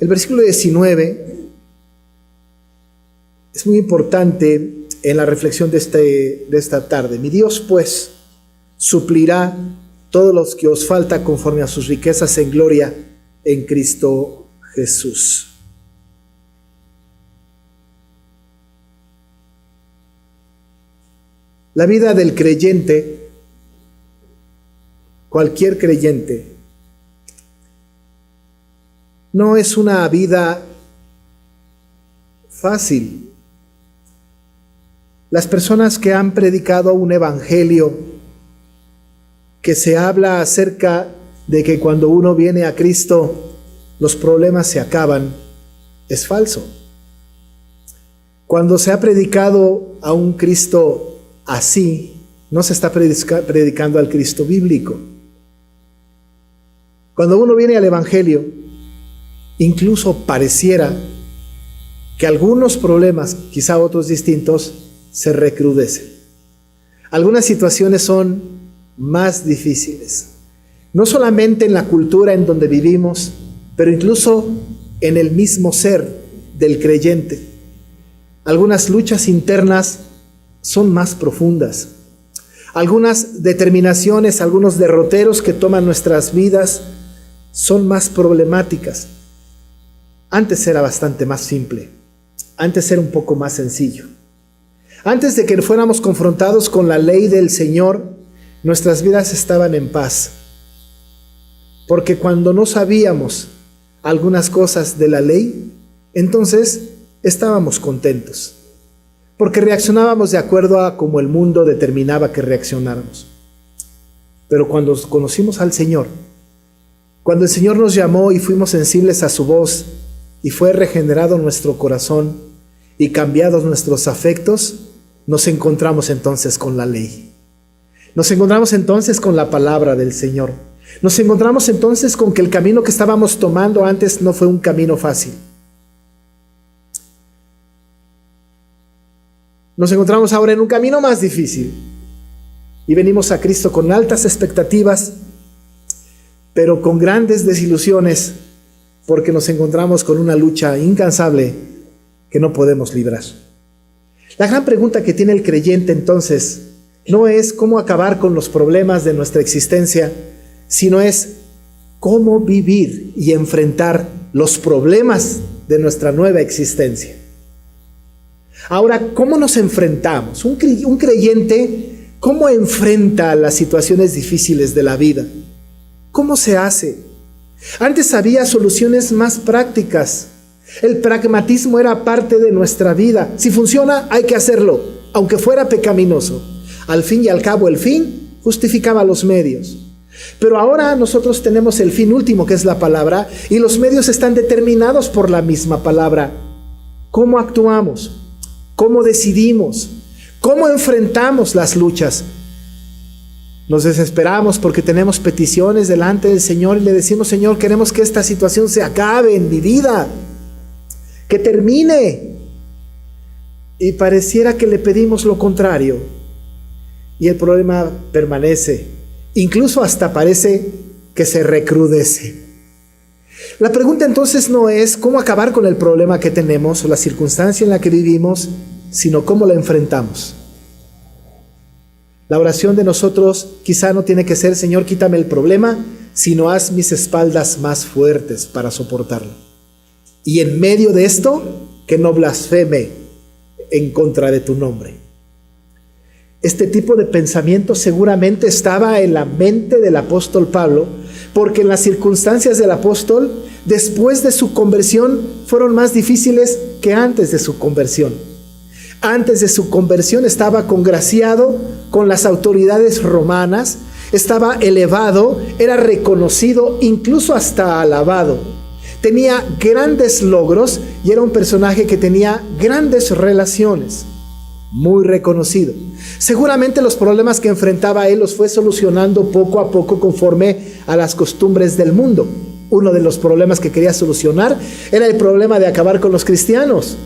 El versículo 19 es muy importante en la reflexión de esta tarde. Mi Dios, pues, suplirá todos los que os falta conforme a sus riquezas en gloria en Cristo Jesús. La vida del creyente, cualquier creyente, no es una vida fácil. Las personas que han predicado un evangelio que se habla acerca de que cuando uno viene a Cristo los problemas se acaban, es falso. Cuando se ha predicado a un Cristo así, no se está predicando al Cristo bíblico. Cuando uno viene al evangelio, incluso pareciera que algunos problemas, quizá otros distintos, se recrudecen. Algunas situaciones son más difíciles, no solamente en la cultura en donde vivimos, pero incluso en el mismo ser del creyente. Algunas luchas internas son más profundas. Algunas determinaciones, algunos derroteros que toman nuestras vidas son más problemáticas. Antes era bastante más simple. Antes era un poco más sencillo. Antes de que fuéramos confrontados con la ley del Señor, nuestras vidas estaban en paz. Porque cuando no sabíamos algunas cosas de la ley, entonces estábamos contentos. Porque reaccionábamos de acuerdo a como el mundo determinaba que reaccionáramos. Pero cuando conocimos al Señor, cuando el Señor nos llamó y fuimos sensibles a su voz, y fue regenerado nuestro corazón y cambiados nuestros afectos, nos encontramos entonces con la ley. Nos encontramos entonces con la palabra del Señor. Nos encontramos entonces con que el camino que estábamos tomando antes no fue un camino fácil. Nos encontramos ahora en un camino más difícil. Y venimos a Cristo con altas expectativas, pero con grandes desilusiones, porque nos encontramos con una lucha incansable que no podemos librar. La gran pregunta que tiene el creyente entonces no es cómo acabar con los problemas de nuestra existencia, sino es cómo vivir y enfrentar los problemas de nuestra nueva existencia. Ahora, ¿cómo nos enfrentamos? Un creyente, ¿cómo enfrenta las situaciones difíciles de la vida? ¿Cómo se hace? Antes había soluciones más prácticas. El pragmatismo era parte de nuestra vida. Si funciona, hay que hacerlo, aunque fuera pecaminoso. Al fin y al cabo, el fin justificaba los medios. Pero ahora nosotros tenemos el fin último, que es la palabra, y los medios están determinados por la misma palabra. ¿Cómo actuamos? ¿Cómo decidimos? ¿Cómo enfrentamos las luchas? Nos desesperamos porque tenemos peticiones delante del Señor y le decimos: Señor, queremos que esta situación se acabe en mi vida, que termine. Y pareciera que le pedimos lo contrario y el problema permanece, incluso hasta parece que se recrudece. La pregunta entonces no es cómo acabar con el problema que tenemos o la circunstancia en la que vivimos, sino cómo la enfrentamos. La oración de nosotros quizá no tiene que ser: Señor, quítame el problema, sino haz mis espaldas más fuertes para soportarlo. Y en medio de esto, que no blasfeme en contra de tu nombre. Este tipo de pensamiento seguramente estaba en la mente del apóstol Pablo, porque en las circunstancias del apóstol, después de su conversión, fueron más difíciles que antes de su conversión. Antes de su conversión estaba congraciado con las autoridades romanas, estaba elevado, era reconocido, incluso hasta alabado. Tenía grandes logros y era un personaje que tenía grandes relaciones, muy reconocido. Seguramente los problemas que enfrentaba él los fue solucionando poco a poco conforme a las costumbres del mundo. Uno de los problemas que quería solucionar era el problema de acabar con los cristianos.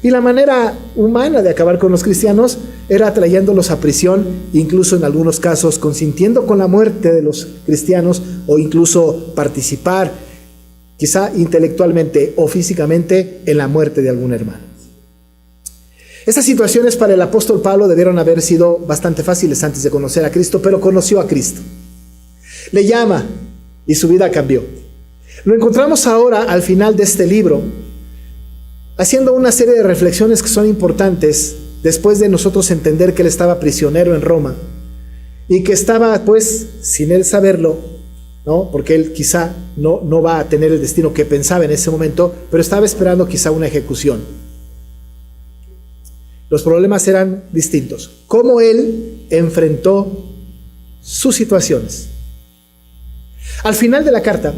Y la manera humana de acabar con los cristianos era trayéndolos a prisión, incluso en algunos casos consintiendo con la muerte de los cristianos o incluso participar quizá intelectualmente o físicamente, en la muerte de algún hermano. Estas situaciones para el apóstol Pablo debieron haber sido bastante fáciles antes de conocer a Cristo, pero conoció a Cristo. Le llama y su vida cambió. Lo encontramos ahora al final de este libro, haciendo una serie de reflexiones que son importantes después de nosotros entender que él estaba prisionero en Roma y que estaba, pues, sin él saberlo, ¿no? Porque él quizá no va a tener el destino que pensaba en ese momento, pero estaba esperando quizá una ejecución. Los problemas eran distintos. Cómo él enfrentó sus situaciones. Al final de la carta,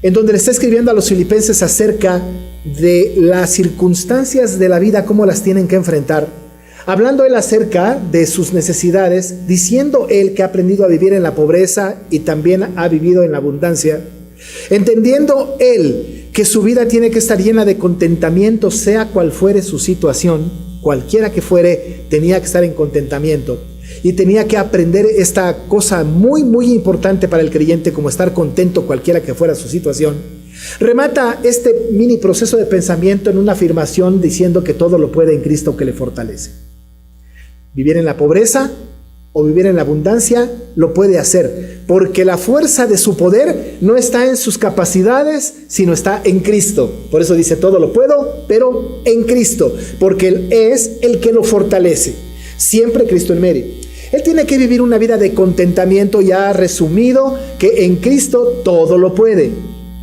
en donde le está escribiendo a los filipenses acerca de las circunstancias de la vida, cómo las tienen que enfrentar, hablando él acerca de sus necesidades, diciendo él que ha aprendido a vivir en la pobreza y también ha vivido en la abundancia, entendiendo él que su vida tiene que estar llena de contentamiento, sea cual fuere su situación, cualquiera que fuere, tenía que estar en contentamiento. Y tenía que aprender esta cosa muy, muy importante para el creyente, como estar contento cualquiera que fuera su situación. Remata este mini proceso de pensamiento en una afirmación diciendo que todo lo puede en Cristo que le fortalece. Vivir en la pobreza o vivir en la abundancia, lo puede hacer, porque la fuerza de su poder no está en sus capacidades, sino está en Cristo. Por eso dice, todo lo puedo, pero en Cristo, porque Él es el que lo fortalece. Siempre Cristo en medio. Él tiene que vivir una vida de contentamiento, ya resumido, que en Cristo todo lo puede,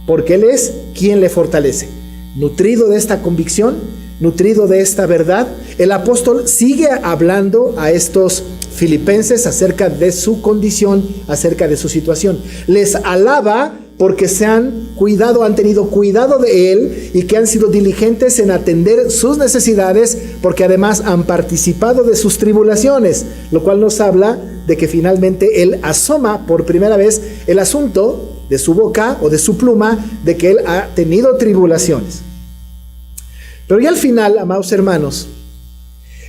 porque Él es quien le fortalece. Nutrido de esta convicción, nutrido de esta verdad, el apóstol sigue hablando a estos filipenses acerca de su condición, acerca de su situación. Les alaba porque se han cuidado, han tenido cuidado de él y que han sido diligentes en atender sus necesidades, porque además han participado de sus tribulaciones, lo cual nos habla de que finalmente él asoma por primera vez el asunto de su boca o de su pluma, de que él ha tenido tribulaciones. Pero ya al final, amados hermanos,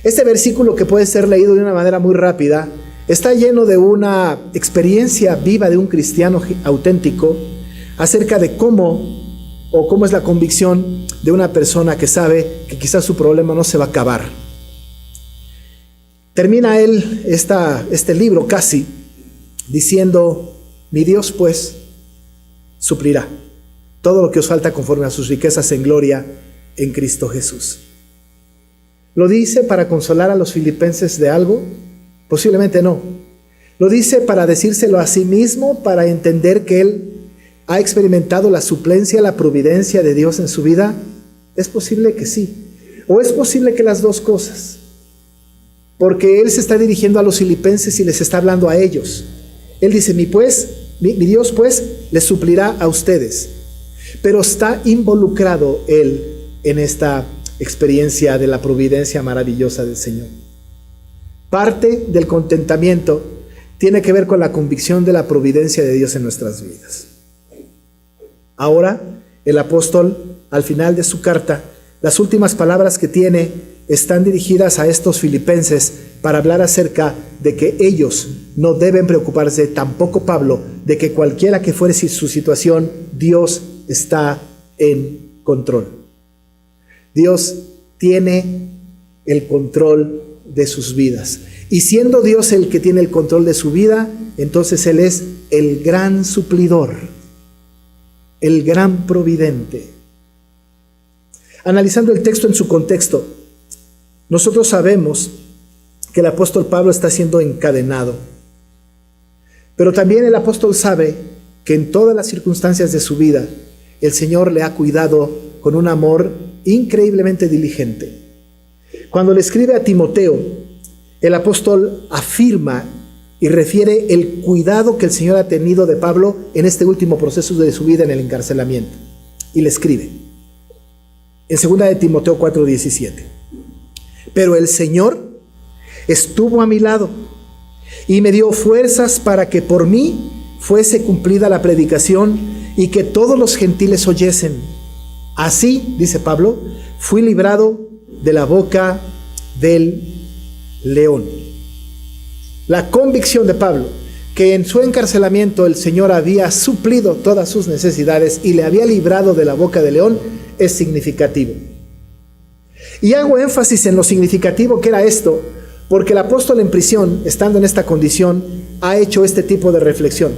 este versículo, que puede ser leído de una manera muy rápida, está lleno de una experiencia viva de un cristiano auténtico acerca de cómo es la convicción de una persona que sabe que quizás su problema no se va a acabar. Termina él este libro casi diciendo, mi Dios pues suplirá todo lo que os falta conforme a sus riquezas en gloria en Cristo Jesús. ¿Lo dice para consolar a los filipenses de algo? Posiblemente no. ¿Lo dice para decírselo a sí mismo, para entender que él ha experimentado la suplencia, la providencia de Dios en su vida? Es posible que sí. O es posible que las dos cosas. Porque él se está dirigiendo a los filipenses y les está hablando a ellos. Él dice, mi Dios pues les suplirá a ustedes. Pero está involucrado él en esta experiencia de la providencia maravillosa del Señor. Parte del contentamiento tiene que ver con la convicción de la providencia de Dios en nuestras vidas. Ahora, el apóstol, al final de su carta, las últimas palabras que tiene están dirigidas a estos filipenses para hablar acerca de que ellos no deben preocuparse, tampoco Pablo, de que cualquiera que fuere su situación, Dios está en control. Dios tiene el control de sus vidas. Y siendo Dios el que tiene el control de su vida, entonces Él es el gran suplidor, el gran providente. Analizando el texto en su contexto, nosotros sabemos que el apóstol Pablo está siendo encadenado. Pero también el apóstol sabe que en todas las circunstancias de su vida, el Señor le ha cuidado con un amor increíblemente diligente. Cuando le escribe a Timoteo, el apóstol afirma y refiere el cuidado que el Señor ha tenido de Pablo en este último proceso de su vida en el encarcelamiento. Y le escribe en 2 de Timoteo 4:17. Pero el Señor estuvo a mi lado y me dio fuerzas para que por mí fuese cumplida la predicación y que todos los gentiles oyesen. Así, dice Pablo, fui librado de la boca del león. La convicción de Pablo, que en su encarcelamiento el Señor había suplido todas sus necesidades y le había librado de la boca del león, es significativo. Y hago énfasis en lo significativo que era esto, porque el apóstol en prisión, estando en esta condición, ha hecho este tipo de reflexión.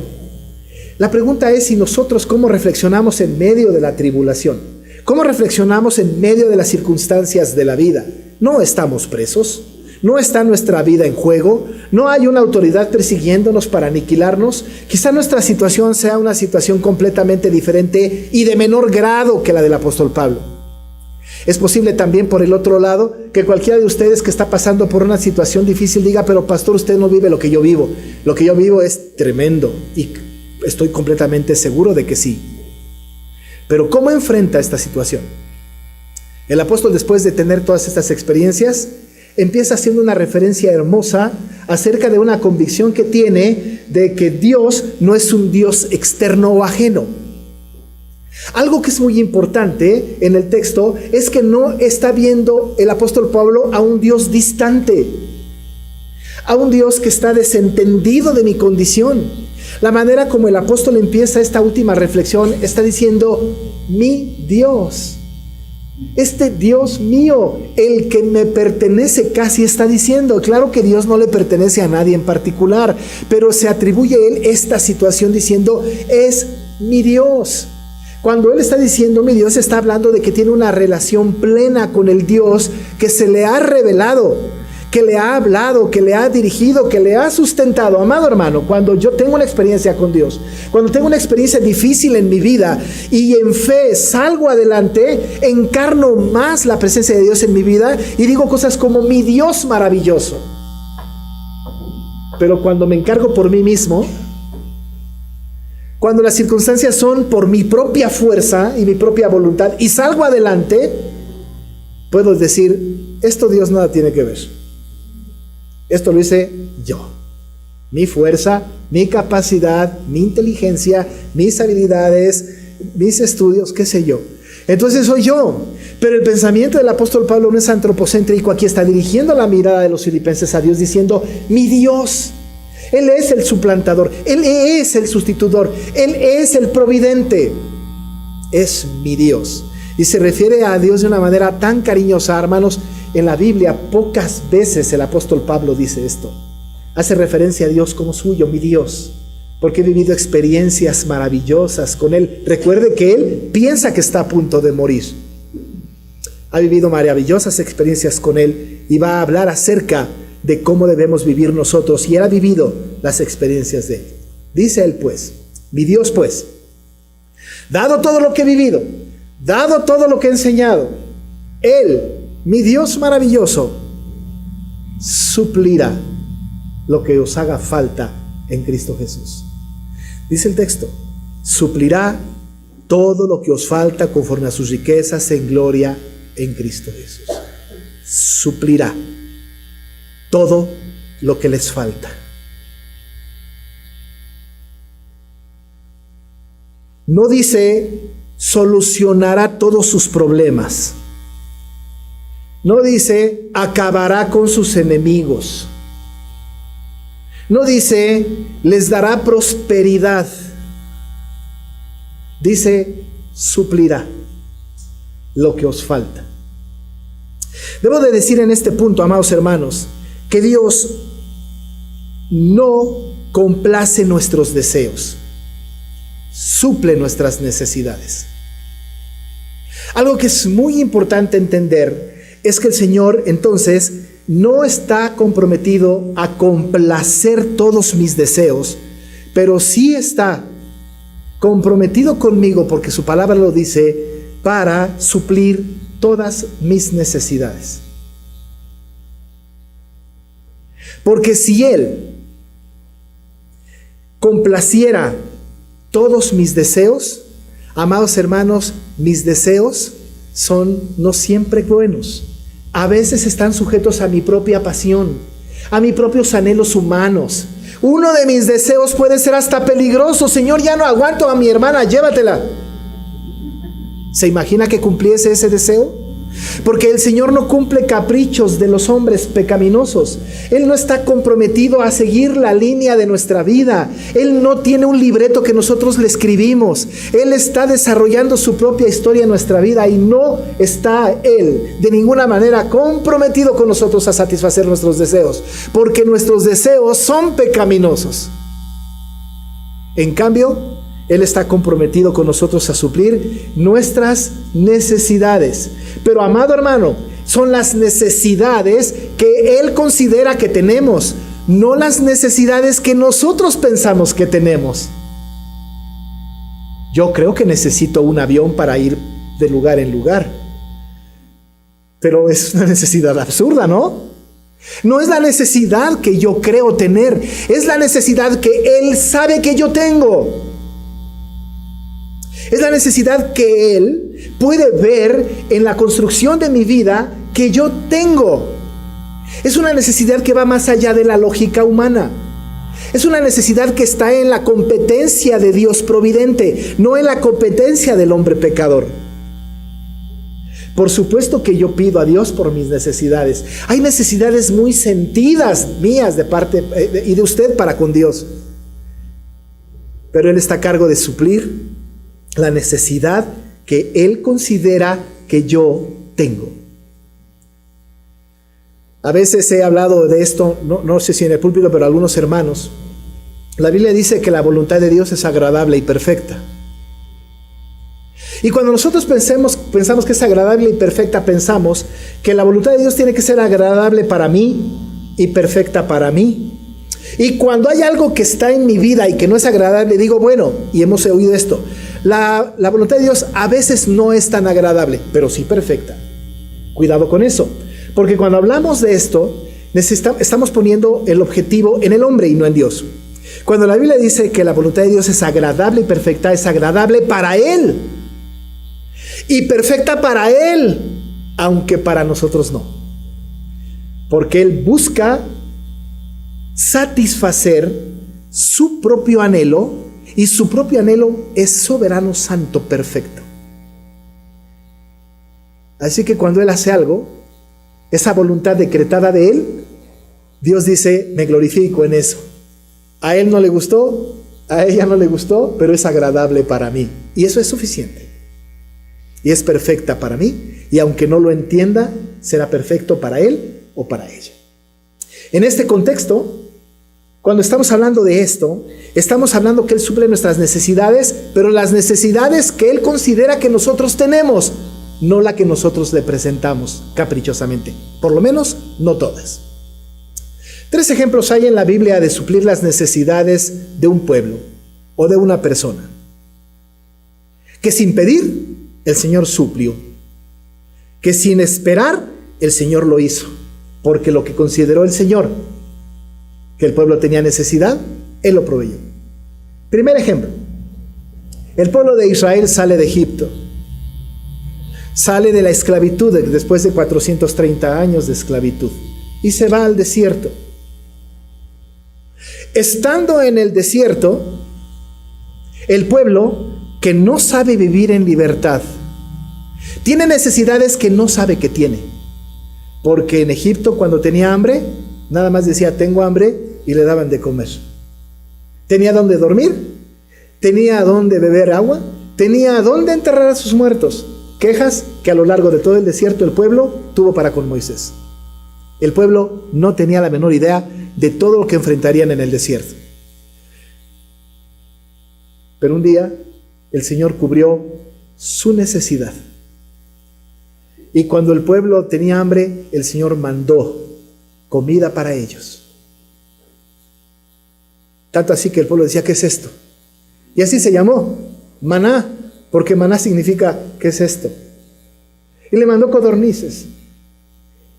La pregunta es si nosotros cómo reflexionamos en medio de la tribulación, cómo reflexionamos en medio de las circunstancias de la vida. No estamos presos, no está nuestra vida en juego, no hay una autoridad persiguiéndonos para aniquilarnos. Quizá nuestra situación sea una situación completamente diferente y de menor grado que la del apóstol Pablo. Es posible también, por el otro lado, que cualquiera de ustedes que está pasando por una situación difícil diga: pero pastor, usted no vive lo que yo vivo. Lo que yo vivo es tremendo, y estoy completamente seguro de que sí. Pero ¿cómo enfrenta esta situación? El apóstol, después de tener todas estas experiencias, empieza haciendo una referencia hermosa acerca de una convicción que tiene de que Dios no es un Dios externo o ajeno. Algo que es muy importante en el texto es que no está viendo el apóstol Pablo a un Dios distante, a un Dios que está desentendido de mi condición. La manera como el apóstol empieza esta última reflexión está diciendo: mi Dios, este Dios mío, el que me pertenece, casi está diciendo. Claro que Dios no le pertenece a nadie en particular, pero se atribuye a él esta situación diciendo: es mi Dios. Cuando él está diciendo mi Dios, está hablando de que tiene una relación plena con el Dios que se le ha revelado, que le ha hablado, que le ha dirigido, que le ha sustentado. Amado hermano, cuando yo tengo una experiencia con Dios, cuando tengo una experiencia difícil en mi vida y en fe salgo adelante, encarno más la presencia de Dios en mi vida y digo cosas como: mi Dios maravilloso. Pero cuando me encargo por mí mismo, cuando las circunstancias son por mi propia fuerza y mi propia voluntad y salgo adelante, puedo decir: esto Dios nada tiene que ver. Esto lo hice yo. Mi fuerza, mi capacidad, mi inteligencia, mis habilidades, mis estudios, qué sé yo. Entonces soy yo. Pero el pensamiento del apóstol Pablo no es antropocéntrico. Aquí está dirigiendo la mirada de los filipenses a Dios diciendo: mi Dios. Él es el suplantador, Él es el sustitutor, Él es el providente. Es mi Dios. Y se refiere a Dios de una manera tan cariñosa, hermanos. En la Biblia pocas veces el apóstol Pablo dice esto. Hace referencia a Dios como suyo, mi Dios, porque he vivido experiencias maravillosas con Él. Recuerde que Él piensa que está a punto de morir. Ha vivido maravillosas experiencias con Él y va a hablar acerca de cómo debemos vivir nosotros, y él ha vivido las experiencias de él. Dice él pues: mi Dios pues, dado todo lo que he vivido, dado todo lo que he enseñado, él, mi Dios maravilloso, suplirá lo que os haga falta en Cristo Jesús. Dice el texto: suplirá todo lo que os falta conforme a sus riquezas en gloria en Cristo Jesús. Suplirá todo lo que les falta. No dice solucionará todos sus problemas. No dice acabará con sus enemigos. No dice les dará prosperidad. Dice suplirá lo que os falta. Debo de decir en este punto, amados hermanos, que Dios no complace nuestros deseos, suple nuestras necesidades. Algo que es muy importante entender es que el Señor entonces no está comprometido a complacer todos mis deseos, pero sí está comprometido conmigo, porque su palabra lo dice, para suplir todas mis necesidades. Porque si Él complaciera todos mis deseos, amados hermanos, mis deseos son no siempre buenos. A veces están sujetos a mi propia pasión, a mis propios anhelos humanos. Uno de mis deseos puede ser hasta peligroso. Señor, ya no aguanto a mi hermana, llévatela. ¿Se imagina que cumpliese ese deseo? porque el Señor no cumple caprichos de los hombres pecaminosos. Él no está comprometido a seguir la línea de nuestra vida. Él no tiene un libreto que nosotros le escribimos. Él está desarrollando su propia historia en nuestra vida y no está Él de ninguna manera comprometido con nosotros a satisfacer nuestros deseos, porque nuestros deseos son pecaminosos. En cambio, Él está comprometido con nosotros a suplir nuestras necesidades. Pero, amado hermano, son las necesidades que Él considera que tenemos, no las necesidades que nosotros pensamos que tenemos. Yo creo que necesito un avión para ir de lugar en lugar. Pero es una necesidad absurda, ¿no? No es la necesidad que yo creo tener, es la necesidad que Él sabe que yo tengo. Es la necesidad que Él puede ver en la construcción de mi vida que yo tengo. Es una necesidad que va más allá de la lógica humana. Es una necesidad que está en la competencia de Dios providente, no en la competencia del hombre pecador. Por supuesto que yo pido a Dios por mis necesidades. Hay necesidades muy sentidas mías de parte y de usted para con Dios. Pero Él está a cargo de suplir la necesidad que Él considera que yo tengo. A veces he hablado de esto, no sé si en el púlpito, pero algunos hermanos. La Biblia dice que la voluntad de Dios es agradable y perfecta. Y cuando nosotros pensamos que es agradable y perfecta, pensamos que la voluntad de Dios tiene que ser agradable para mí y perfecta para mí. Y cuando hay algo que está en mi vida y que no es agradable, digo, bueno, y hemos oído esto, la voluntad de Dios a veces no es tan agradable, pero sí perfecta. Cuidado con eso, porque cuando hablamos de esto, estamos poniendo el objetivo en el hombre y no en Dios. Cuando la Biblia dice que la voluntad de Dios es agradable y perfecta, es agradable para Él y perfecta para Él, aunque para nosotros no, porque Él busca satisfacer su propio anhelo, y su propio anhelo es soberano, santo, perfecto. Así que cuando Él hace algo, esa voluntad decretada de Él, Dios dice, me glorifico en eso. A Él no le gustó, a ella no le gustó, pero es agradable para mí. Y eso es suficiente. Y es perfecta para mí, y aunque no lo entienda, será perfecto para Él o para ella. En este contexto, cuando estamos hablando de esto, estamos hablando que Él suple nuestras necesidades, pero las necesidades que Él considera que nosotros tenemos, no la que nosotros le presentamos caprichosamente. Por lo menos, no todas. 3 ejemplos hay en la Biblia de suplir las necesidades de un pueblo o de una persona, que sin pedir, el Señor suplió, que sin esperar, el Señor lo hizo, porque lo que consideró el Señor que el pueblo tenía necesidad, Él lo proveyó. Primer ejemplo, el pueblo de Israel sale de Egipto, sale de la esclavitud después de 430 años de esclavitud y se va al desierto. Estando en el desierto, el pueblo que no sabe vivir en libertad tiene necesidades que no sabe que tiene, porque en Egipto cuando tenía hambre, nada más decía tengo hambre y le daban de comer. Tenía dónde dormir, tenía dónde beber agua, tenía dónde enterrar a sus muertos. Quejas que a lo largo de todo el desierto el pueblo tuvo para con Moisés. El pueblo no tenía la menor idea de todo lo que enfrentarían en el desierto. Pero un día el Señor cubrió su necesidad. Y cuando el pueblo tenía hambre, el Señor mandó comida para ellos. Tanto así que el pueblo decía, ¿qué es esto? Y así se llamó, maná, porque maná significa, ¿qué es esto? Y le mandó codornices.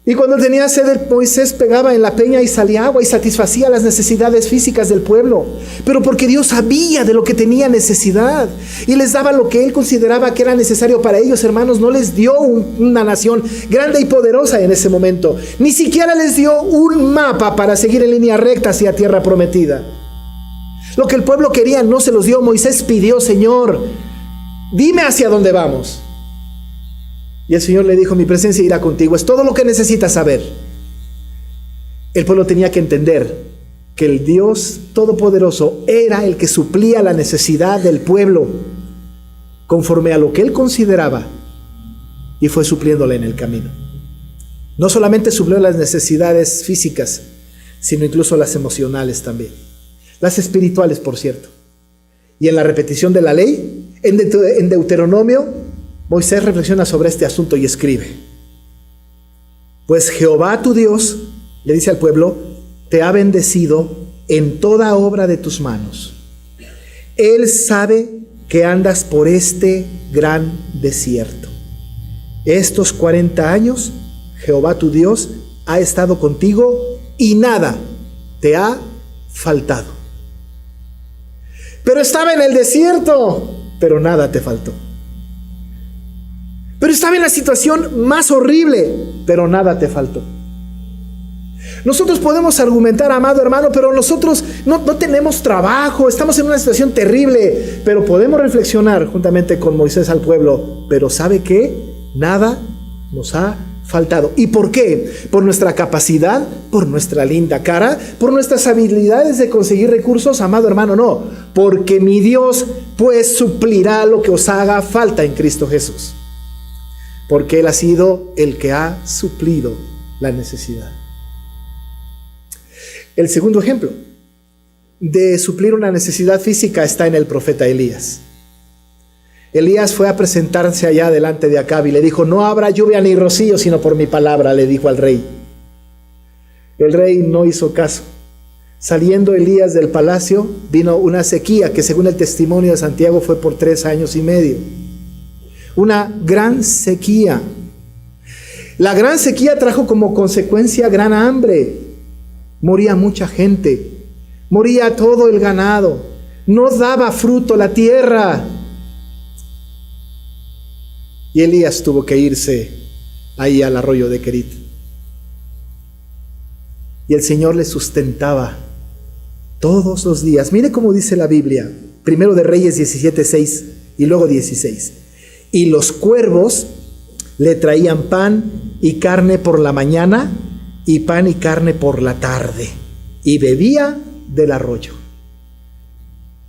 Y cuando tenía sed, Moisés pegaba en la peña y salía agua y satisfacía las necesidades físicas del pueblo. Pero porque Dios sabía de lo que tenía necesidad y les daba lo que Él consideraba que era necesario para ellos, hermanos, no les dio una nación grande y poderosa en ese momento. Ni siquiera les dio un mapa para seguir en línea recta hacia tierra prometida. Lo que el pueblo quería no se los dio. Moisés pidió, Señor, dime hacia dónde vamos. Y el Señor le dijo: mi presencia irá contigo. Es todo lo que necesitas saber. El pueblo tenía que entender que el Dios Todopoderoso era el que suplía la necesidad del pueblo conforme a lo que él consideraba, y fue supliéndola en el camino. No solamente suplió las necesidades físicas, sino incluso las emocionales también. Las espirituales, por cierto. Y en la repetición de la ley, en Deuteronomio, Moisés reflexiona sobre este asunto y escribe: pues Jehová tu Dios, le dice al pueblo, te ha bendecido en toda obra de tus manos. Él sabe que andas por este gran desierto. Estos 40 años, Jehová tu Dios ha estado contigo y nada te ha faltado. Pero estaba en el desierto, pero nada te faltó. Pero estaba en la situación más horrible, pero nada te faltó. Nosotros podemos argumentar, amado hermano, pero nosotros no tenemos trabajo, estamos en una situación terrible, pero podemos reflexionar juntamente con Moisés al pueblo: pero ¿sabe qué? Nada nos ha faltado. ¿Y por qué? ¿Por nuestra capacidad? ¿Por nuestra linda cara? ¿Por nuestras habilidades de conseguir recursos? Amado hermano, no. Porque mi Dios pues suplirá lo que os haga falta en Cristo Jesús. Porque Él ha sido el que ha suplido la necesidad. El segundo ejemplo de suplir una necesidad física está en el profeta Elías. Elías fue a presentarse allá delante de Acab y le dijo: no habrá lluvia ni rocío sino por mi palabra, le dijo al rey. El rey no hizo caso. Saliendo Elías del palacio, vino una sequía que, según el testimonio de Santiago, fue por 3 años y medio. Una gran sequía. La gran sequía trajo como consecuencia gran hambre. Moría mucha gente, moría todo el ganado, no daba fruto la tierra. Y Elías tuvo que irse ahí al arroyo de Querit. Y el Señor le sustentaba todos los días. Mire cómo dice la Biblia, primero de Reyes 17:6 y luego 16. Y los cuervos le traían pan y carne por la mañana, y pan y carne por la tarde, y bebía del arroyo.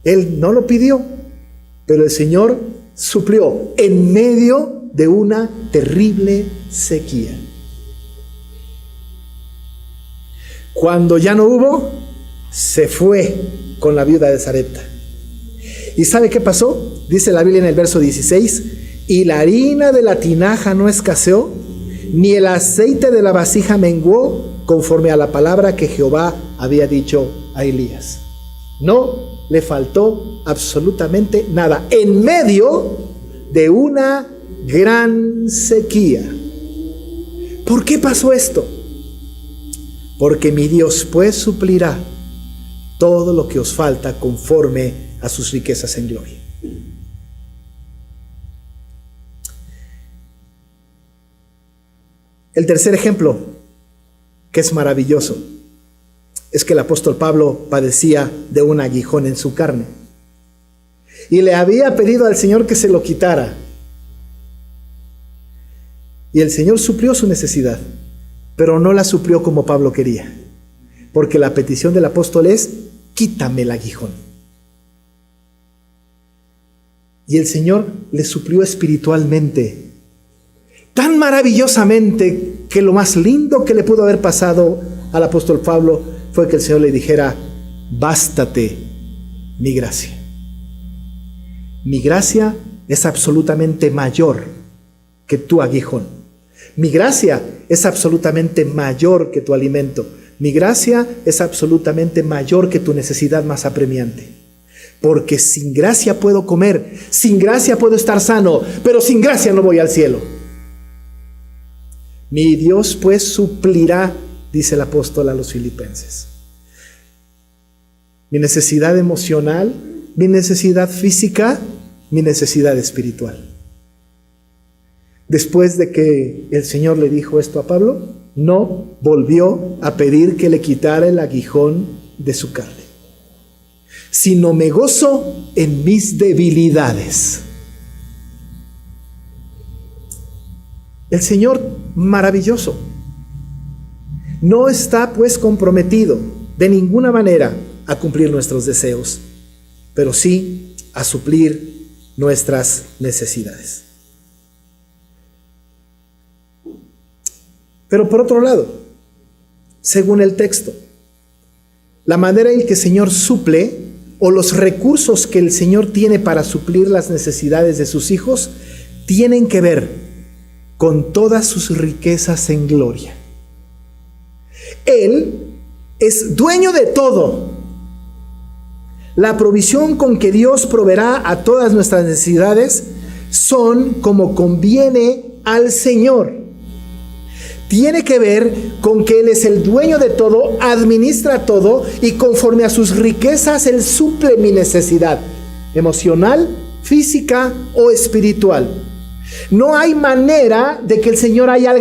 Él no lo pidió, pero el Señor suplió en medio de una terrible sequía. Cuando ya no hubo, se fue con la viuda de Sarepta. ¿Y sabe qué pasó? Dice la Biblia en el verso 16: y la harina de la tinaja no escaseó, ni el aceite de la vasija menguó, conforme a la palabra que Jehová había dicho a Elías. No le faltó absolutamente nada, en medio de una gran sequía. ¿Por qué pasó esto? Porque mi Dios pues suplirá todo lo que os falta conforme a sus riquezas en gloria. El tercer ejemplo, que es maravilloso, es que el apóstol Pablo padecía de un aguijón en su carne y le había pedido al Señor que se lo quitara. Y el Señor suplió su necesidad, pero no la suplió como Pablo quería, porque la petición del apóstol es: quítame el aguijón. Y el Señor le suplió espiritualmente, tan maravillosamente, que lo más lindo que le pudo haber pasado al apóstol Pablo fue que el Señor le dijera: bástate mi gracia. Mi gracia es absolutamente mayor que tu aguijón. Mi gracia es absolutamente mayor que tu alimento. Mi gracia es absolutamente mayor que tu necesidad más apremiante. Porque sin gracia puedo comer, sin gracia puedo estar sano, pero sin gracia no voy al cielo. Mi Dios pues suplirá, dice el apóstol a los filipenses, mi necesidad emocional, mi necesidad física, mi necesidad espiritual. Después de que el Señor le dijo esto a Pablo, no volvió a pedir que le quitara el aguijón de su carne, sino me gozo en mis debilidades. El Señor maravilloso no está pues comprometido de ninguna manera a cumplir nuestros deseos, pero sí a suplir nuestras necesidades. Pero por otro lado, según el texto, la manera en que el Señor suple, o los recursos que el Señor tiene para suplir las necesidades de sus hijos, tienen que ver con todas sus riquezas en gloria. Él es dueño de todo. La provisión con que Dios proveerá a todas nuestras necesidades son como conviene al Señor. Tiene que ver con que Él es el dueño de todo, administra todo, y conforme a sus riquezas Él suple mi necesidad emocional, física o espiritual. No hay manera de que el Señor haya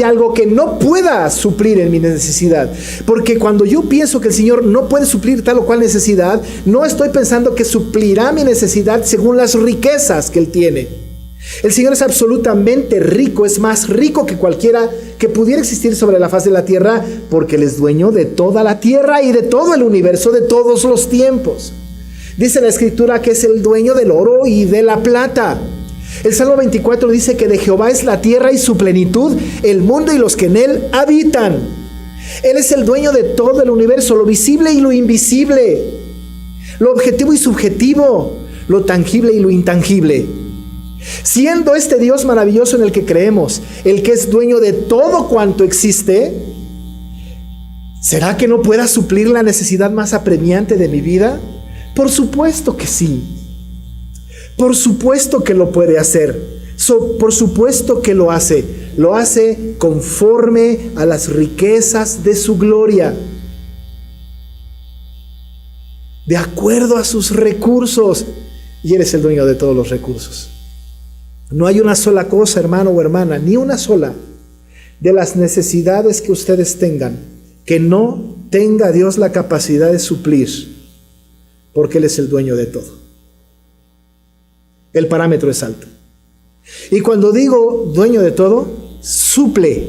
algo que no pueda suplir en mi necesidad. Porque cuando yo pienso que el Señor no puede suplir tal o cual necesidad, no estoy pensando que suplirá mi necesidad según las riquezas que Él tiene. El Señor es absolutamente rico, es más rico que cualquiera que pudiera existir sobre la faz de la tierra, porque Él es dueño de toda la tierra y de todo el universo, de todos los tiempos. Dice la Escritura que es el dueño del oro y de la plata. El Salmo 24 dice que de Jehová es la tierra y su plenitud, el mundo y los que en él habitan. Él es el dueño de todo el universo, lo visible y lo invisible, lo objetivo y subjetivo, lo tangible y lo intangible. Siendo este Dios maravilloso en el que creemos, el que es dueño de todo cuanto existe, ¿será que no pueda suplir la necesidad más apremiante de mi vida? Por supuesto que sí. Por supuesto que lo puede hacer. Por supuesto que lo hace. Lo hace conforme a las riquezas de su gloria, de acuerdo a sus recursos. Y Él es el dueño de todos los recursos. No hay una sola cosa, hermano o hermana, ni una sola de las necesidades que ustedes tengan que no tenga Dios la capacidad de suplir, porque Él es el dueño de todo. El parámetro es alto. Y cuando digo dueño de todo, suple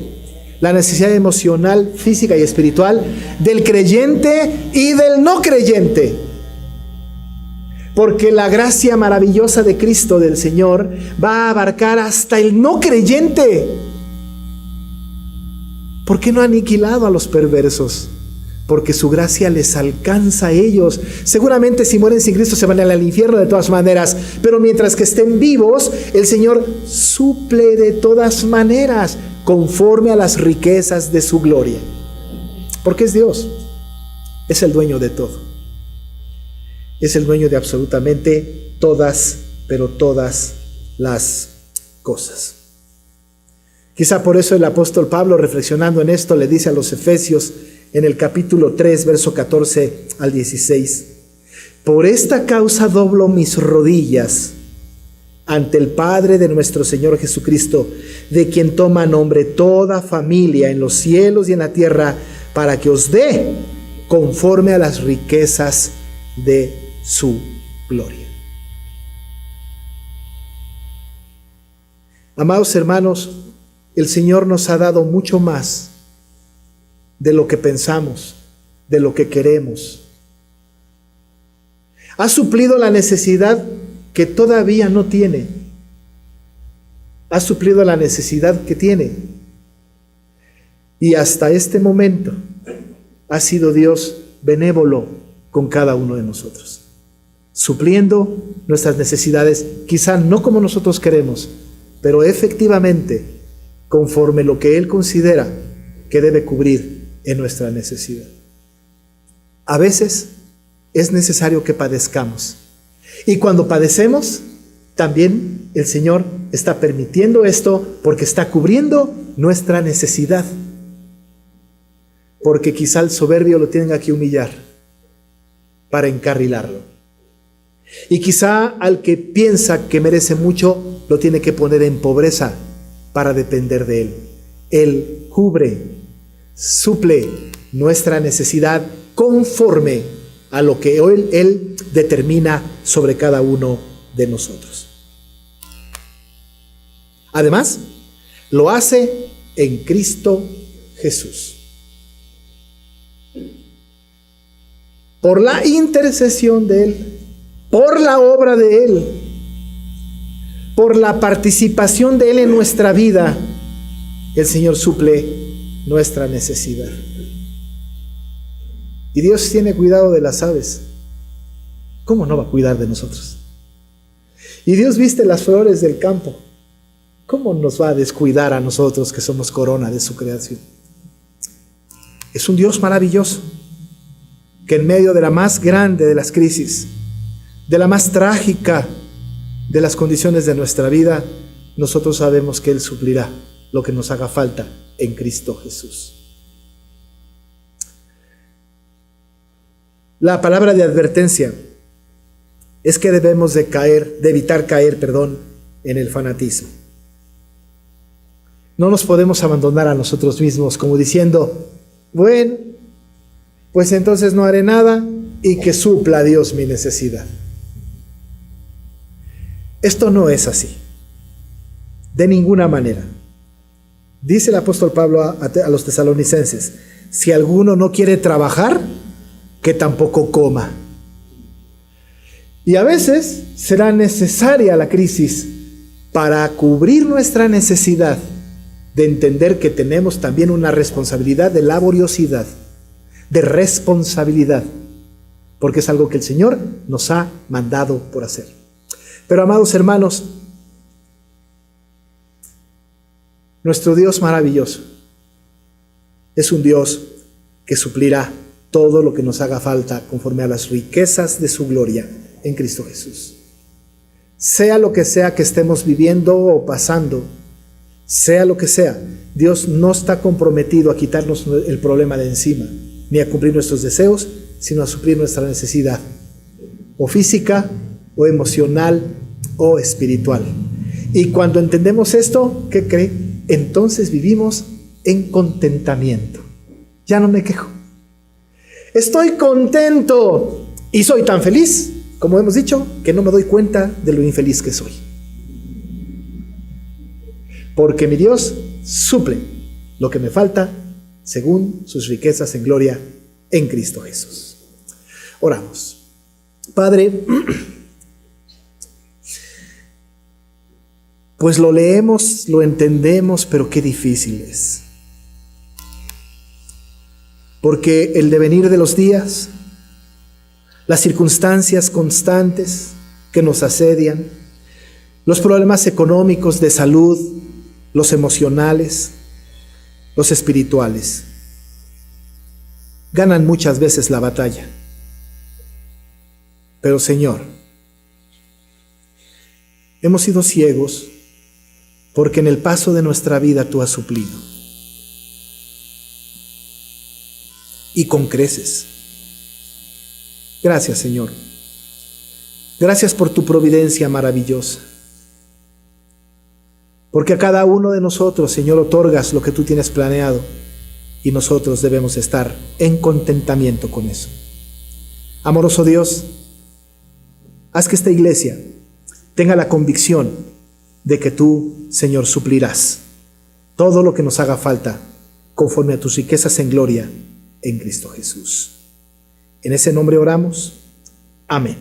la necesidad emocional, física y espiritual del creyente y del no creyente. Porque la gracia maravillosa de Cristo, del Señor, va a abarcar hasta el no creyente. ¿Por qué no ha aniquilado a los perversos? Porque su gracia les alcanza a ellos. Seguramente si mueren sin Cristo se van al infierno de todas maneras, pero mientras que estén vivos, el Señor suple de todas maneras, conforme a las riquezas de su gloria. Porque es Dios, es el dueño de todo. Es el dueño de absolutamente todas, pero todas las cosas. Quizá por eso el apóstol Pablo, reflexionando en esto, le dice a los Efesios, en el capítulo 3, verso 14 al 16: por esta causa doblo mis rodillas ante el Padre de nuestro Señor Jesucristo, de quien toma nombre toda familia en los cielos y en la tierra, para que os dé conforme a las riquezas de su gloria. Amados hermanos, el Señor nos ha dado mucho más de lo que pensamos, de lo que queremos. Ha suplido la necesidad que todavía no tiene. Ha suplido la necesidad que tiene. Y hasta este momento ha sido Dios benévolo con cada uno de nosotros, supliendo nuestras necesidades, quizá no como nosotros queremos, pero efectivamente conforme lo que Él considera que debe cubrir en nuestra necesidad. A veces es necesario que padezcamos, y cuando padecemos, también el Señor está permitiendo esto porque está cubriendo nuestra necesidad, porque quizá el soberbio lo tenga que humillar para encarrilarlo, y quizá al que piensa que merece mucho lo tiene que poner en pobreza para depender de Él. Él cubre, suple nuestra necesidad conforme a lo que Él determina sobre cada uno de nosotros. Además, Lo hace en Cristo Jesús. Por la intercesión de Él, por la obra de Él, por la participación de Él en nuestra vida, el Señor suple nuestra necesidad. Y Dios tiene cuidado de las aves. ¿Cómo no va a cuidar de nosotros? Y Dios viste las flores del campo. ¿Cómo nos va a descuidar a nosotros que somos corona de su creación? Es un Dios maravilloso, que en medio de la más grande de las crisis, de la más trágica de las condiciones de nuestra vida, nosotros sabemos que Él suplirá lo que nos haga falta en Cristo Jesús. La palabra de advertencia es que debemos de evitar caer en el fanatismo. No nos podemos abandonar a nosotros mismos como diciendo, bueno, pues entonces no haré nada y que supla Dios mi necesidad. Esto no es así, de ninguna manera. Dice el apóstol Pablo a los tesalonicenses, si alguno no quiere trabajar, que tampoco coma. Y a veces será necesaria la crisis para cubrir nuestra necesidad de entender que tenemos también una responsabilidad de laboriosidad, de responsabilidad, porque es algo que el Señor nos ha mandado por hacer. Pero amados hermanos, nuestro Dios maravilloso es un Dios que suplirá todo lo que nos haga falta conforme a las riquezas de su gloria en Cristo Jesús. Sea lo que sea que estemos viviendo o pasando, sea lo que sea, Dios no está comprometido a quitarnos el problema de encima, ni a cumplir nuestros deseos, sino a suplir nuestra necesidad, o física, o emocional, o espiritual. Y cuando entendemos esto, ¿qué cree? Entonces vivimos en contentamiento. Ya no me quejo. Estoy contento y soy tan feliz, como hemos dicho, que no me doy cuenta de lo infeliz que soy. Porque mi Dios suple lo que me falta según sus riquezas en gloria en Cristo Jesús. Oramos. Padre, pues lo leemos, lo entendemos, pero qué difícil es. Porque el devenir de los días, las circunstancias constantes que nos asedian, los problemas económicos, de salud, los emocionales, los espirituales, ganan muchas veces la batalla. Pero Señor, hemos sido ciegos porque en el paso de nuestra vida Tú has suplido. Y con creces. Gracias, Señor. Gracias por Tu providencia maravillosa. Porque a cada uno de nosotros, Señor, otorgas lo que Tú tienes planeado y nosotros debemos estar en contentamiento con eso. Amoroso Dios, haz que esta iglesia tenga la convicción de que Tú, Señor, suplirás todo lo que nos haga falta conforme a Tus riquezas en gloria en Cristo Jesús. En ese nombre oramos. Amén.